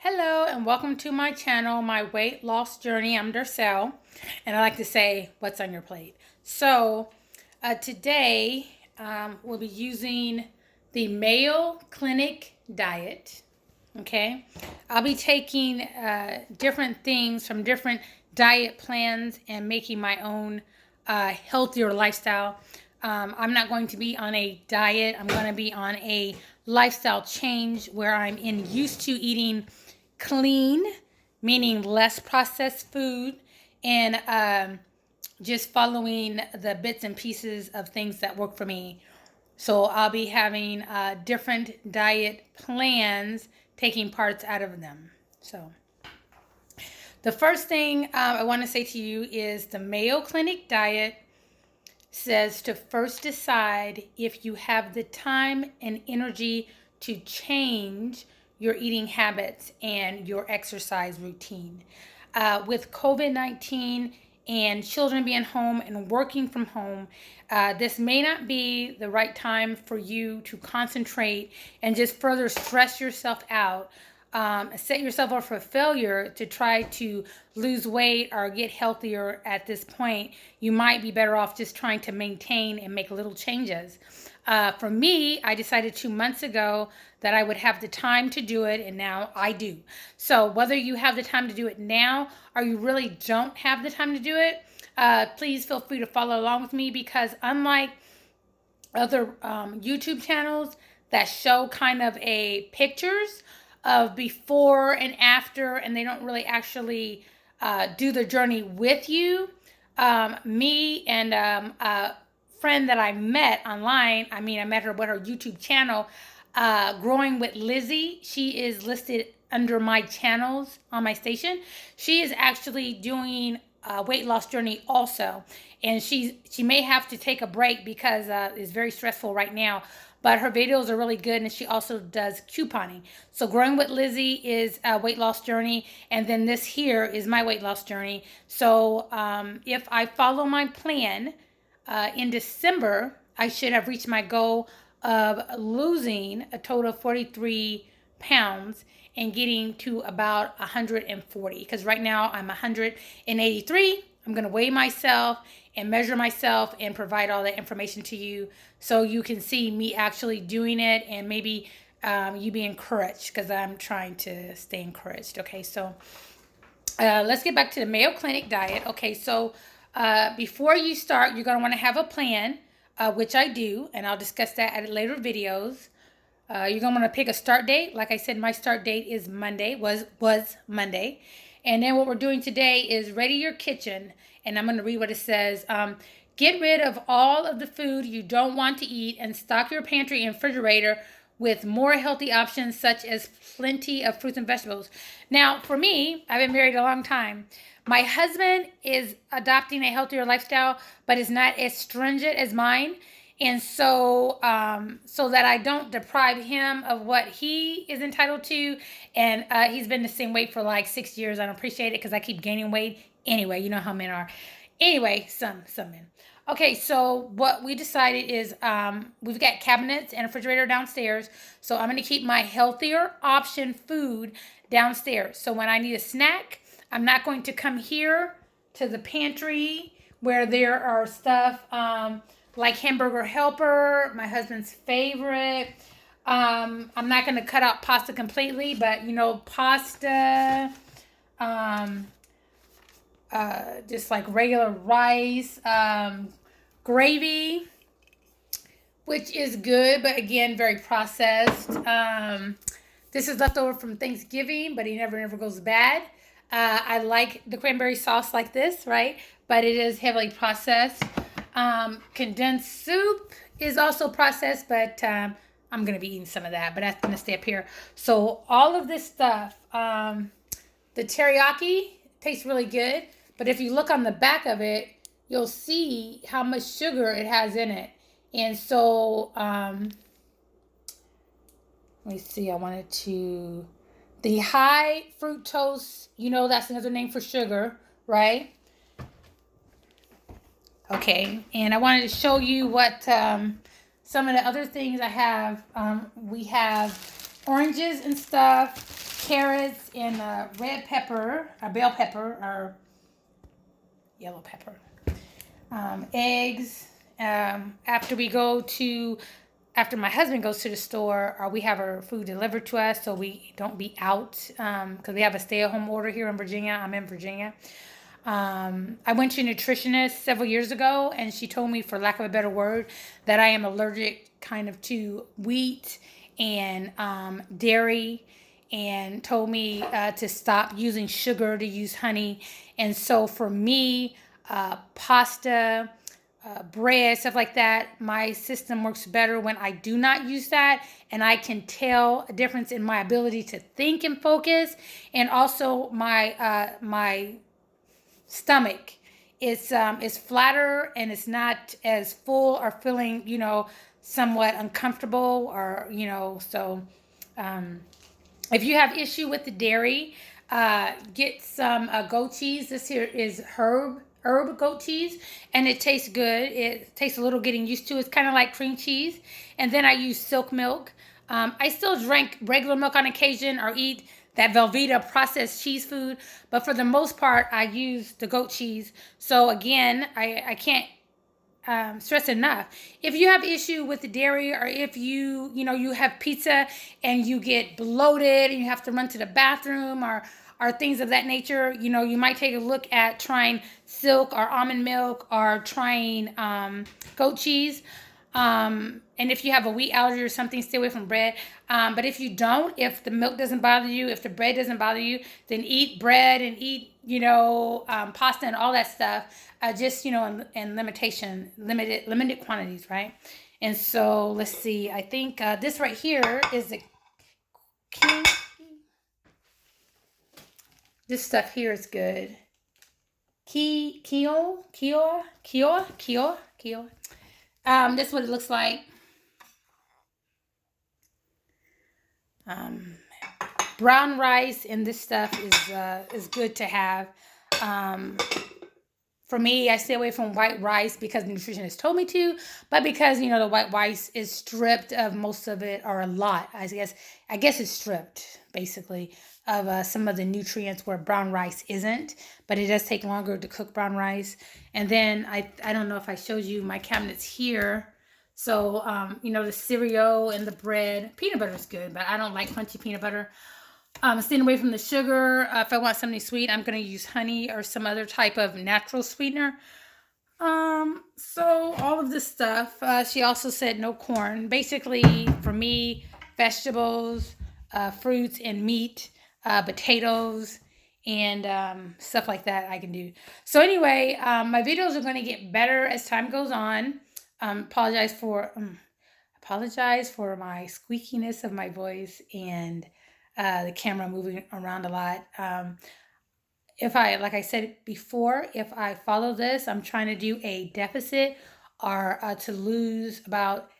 Hello and welcome to my channel, my weight loss journey. I'm Darcel, and I like to say, what's on your plate? So today we'll be using the Mayo Clinic diet. Okay, I'll be taking different things from different diet plans and making my own healthier lifestyle. I'm not going to be on a diet. I'm going to be on a lifestyle change where I'm used to eating clean, meaning less processed food, and just following the bits and pieces of things that work for me. So I'll be having different diet plans, taking parts out of them. So the first thing I want to say to you is the Mayo Clinic diet says to first decide if you have the time and energy to change your eating habits and your exercise routine. With COVID-19 and children being home and working from home, this may not be the right time for you to concentrate and just further stress yourself out. Set yourself up for failure to try to lose weight or get healthier at this point. You might be better off just trying to maintain and make little changes. For me, I decided 2 months ago that I would have the time to do it, and now I do. So whether you have the time to do it now or you really don't have the time to do it, please feel free to follow along with me, because unlike other YouTube channels that show kind of a pictures of before and after, and they don't really actually do the journey with you. Me and a friend that I met online, I met her with her YouTube channel, Growing with Lizzie. She is listed under my channels on my station. She is actually doing a weight loss journey also, and she may have to take a break because it's very stressful right now, but her videos are really good, and she also does couponing. So Growing with Lizzie is a weight loss journey, and then this here is my weight loss journey. So if I follow my plan, in December I should have reached my goal of losing a total of 43 pounds and getting to about 140, because right now I'm 183. I'm going to weigh myself and measure myself and provide all that information to you so you can see me actually doing it, and maybe you be encouraged, because I'm trying to stay encouraged. Okay, so let's get back to the Mayo Clinic diet. Okay, so before you start, you're going to want to have a plan, which I do, and I'll discuss that at later videos. You're going to want to pick a start date. Like I said, my start date is Monday, was Monday. And then what we're doing today is ready your kitchen. And I'm going to read what it says. Get rid of all of the food you don't want to eat and stock your pantry and refrigerator with more healthy options, such as plenty of fruits and vegetables. Now, for me, I've been married a long time. My husband is adopting a healthier lifestyle, but is not as stringent as mine. And so, so that I don't deprive him of what he is entitled to. And he's been the same weight for like 6 years. I don't appreciate it because I keep gaining weight. Anyway, you know how men are. Anyway, some men. Okay, so what we decided is we've got cabinets and a refrigerator downstairs. So I'm going to keep my healthier option food downstairs. So when I need a snack, I'm not going to come here to the pantry where there are stuff like Hamburger Helper, my husband's favorite. I'm not going to cut out pasta completely, but pasta, just like regular rice, gravy, which is good, but again, very processed. This is leftover from Thanksgiving, but it never goes bad. I like the cranberry sauce like this, right? But it is heavily processed. Condensed soup is also processed, but I'm going to be eating some of that, but that's going to stay up here. So all of this stuff, the teriyaki tastes really good, but if you look on the back of it, you'll see how much sugar it has in it. And so, let me see, the high fructose, that's another name for sugar, right? Okay, and I wanted to show you what some of the other things I have. We have oranges and stuff. carrots and red pepper, bell pepper, or yellow pepper. Eggs. After my husband goes to the store, or we have our food delivered to us, so we don't be out, because we have a stay-at-home order here in Virginia. I'm in Virginia. I went to a nutritionist several years ago, and she told me, for lack of a better word, that I am allergic kind of to wheat and dairy, and told me to stop using sugar, to use honey. And so for me, pasta, bread, stuff like that, my system works better when I do not use that, and I can tell a difference in my ability to think and focus, and also my stomach is flatter, and it's not as full or feeling, somewhat uncomfortable, or so if you have issue with the dairy, get some goat cheese. This here is herb goat cheese, and it tastes good. It takes a little getting used to. It's kind of like cream cheese. And then I use silk milk. I still drink regular milk on occasion, or eat that Velveeta processed cheese food, but for the most part, I use the goat cheese. So again, I can't stress enough. If you have issue with the dairy, or if you have pizza and you get bloated and you have to run to the bathroom, or things of that nature, you might take a look at trying silk or almond milk, or trying goat cheese. And if you have a wheat allergy or something, stay away from bread. But if you don't, if the milk doesn't bother you, if the bread doesn't bother you, then eat bread and eat, pasta and all that stuff. Just, in limited quantities, right? And so let's see. I think this right here is the key. This stuff here is good. Kio. This is what it looks like. Brown rice and this stuff is good to have. For me, I stay away from white rice because the nutritionist told me to, but because the white rice is stripped of most of it, or a lot. I guess it's stripped basically of some of the nutrients, where brown rice isn't. But it does take longer to cook brown rice. And then I don't know if I showed you my cabinets here. So the cereal and the bread, peanut butter is good, but I don't like crunchy peanut butter. Staying away from the sugar. If I want something sweet, I'm going to use honey or some other type of natural sweetener. So all of this stuff. She also said no corn. Basically, for me, vegetables, fruits, and meat, potatoes, and stuff like that I can do. So anyway, my videos are going to get better as time goes on. Apologize for my squeakiness of my voice, and the camera moving around a lot. Like I said before, if I follow this, I'm trying to do a deficit, or to lose about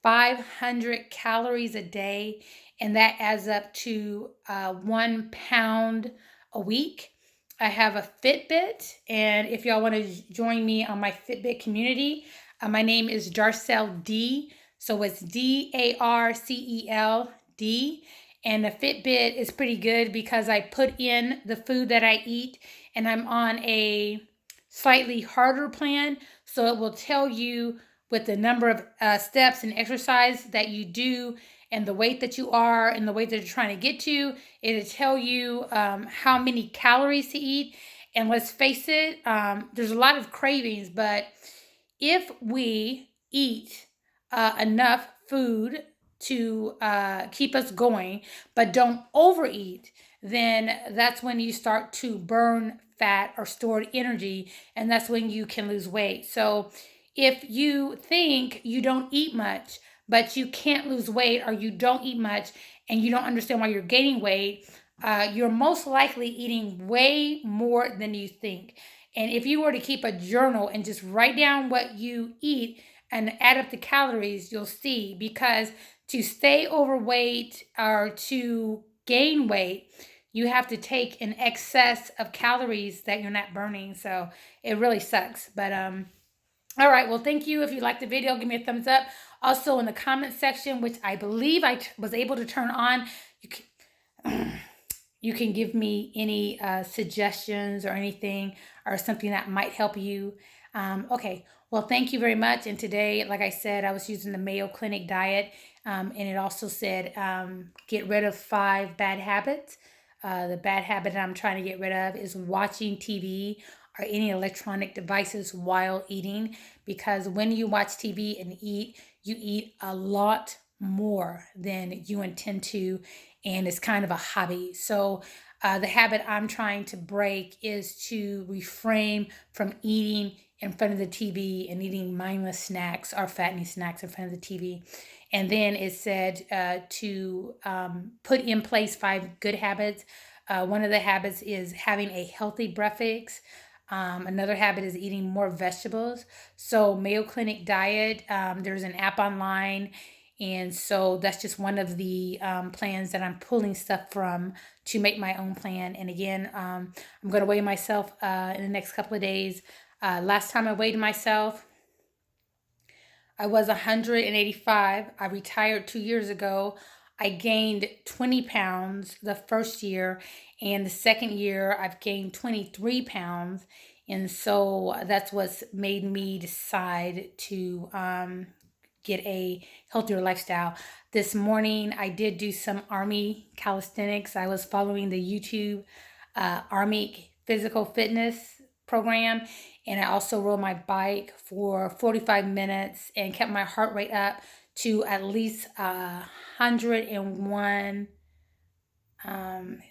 500 calories a day, and that adds up to 1 pound a week. I have a Fitbit, and if y'all want to join me on my Fitbit community, my name is Darcel D. So it's DARCELD. And the Fitbit is pretty good because I put in the food that I eat, and I'm on a slightly harder plan. So it will tell you with the number of steps and exercise that you do, and the weight that you are, and the weight that you're trying to get to. It'll tell you how many calories to eat. And let's face it, there's a lot of cravings, but if we eat enough food to keep us going, but don't overeat, then that's when you start to burn fat or stored energy, and that's when you can lose weight. So if you think you don't eat much, but you can't lose weight, or you don't eat much and you don't understand why you're gaining weight, you're most likely eating way more than you think. And if you were to keep a journal and just write down what you eat and add up the calories, you'll see, because to stay overweight or to gain weight, you have to take an excess of calories that you're not burning. So it really sucks. But all right, well, thank you. If you liked the video, give me a thumbs up. Also, in the comment section, which I believe I was able to turn on, you can, you can give me any suggestions or anything or something that might help you. Okay, well, thank you very much. And today, like I said, I was using the Mayo Clinic diet, and it also said get rid of 5 bad habits. The bad habit that I'm trying to get rid of is watching TV or any electronic devices while eating, because when you watch TV and eat, you eat a lot more than you intend to, and it's kind of a hobby. So, the habit I'm trying to break is to refrain from eating in front of the TV and eating mindless snacks or fattening snacks in front of the TV. And then it said to put in place 5 good habits. One of the habits is having a healthy breakfast. Another habit is eating more vegetables. So, Mayo Clinic Diet, there's an app online. And so that's just one of the plans that I'm pulling stuff from to make my own plan. And again, I'm going to weigh myself in the next couple of days. Last time I weighed myself, I was 185. I retired 2 years ago. I gained 20 pounds the first year, and the second year I've gained 23 pounds. And so that's what's made me decide to get a healthier lifestyle. This morning I did do some Army calisthenics. I was following the YouTube Army physical fitness program, and I also rode my bike for 45 minutes and kept my heart rate up to at least 101.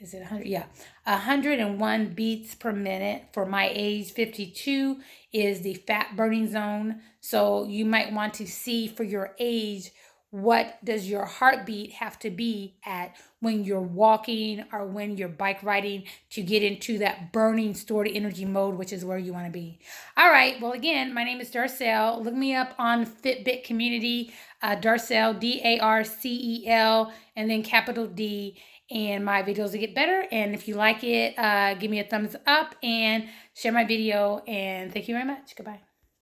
Is it 100? Yeah, 101 beats per minute. For my age, 52 is the fat burning zone. So you might want to see for your age, what does your heartbeat have to be at when you're walking or when you're bike riding to get into that burning stored energy mode, which is where you want to be. All right. Well, again, my name is Darcel. Look me up on Fitbit community, Darcel, Darcel, and then capital D. And my videos will get better. And if you like it, give me a thumbs up and share my video. And thank you very much. Goodbye.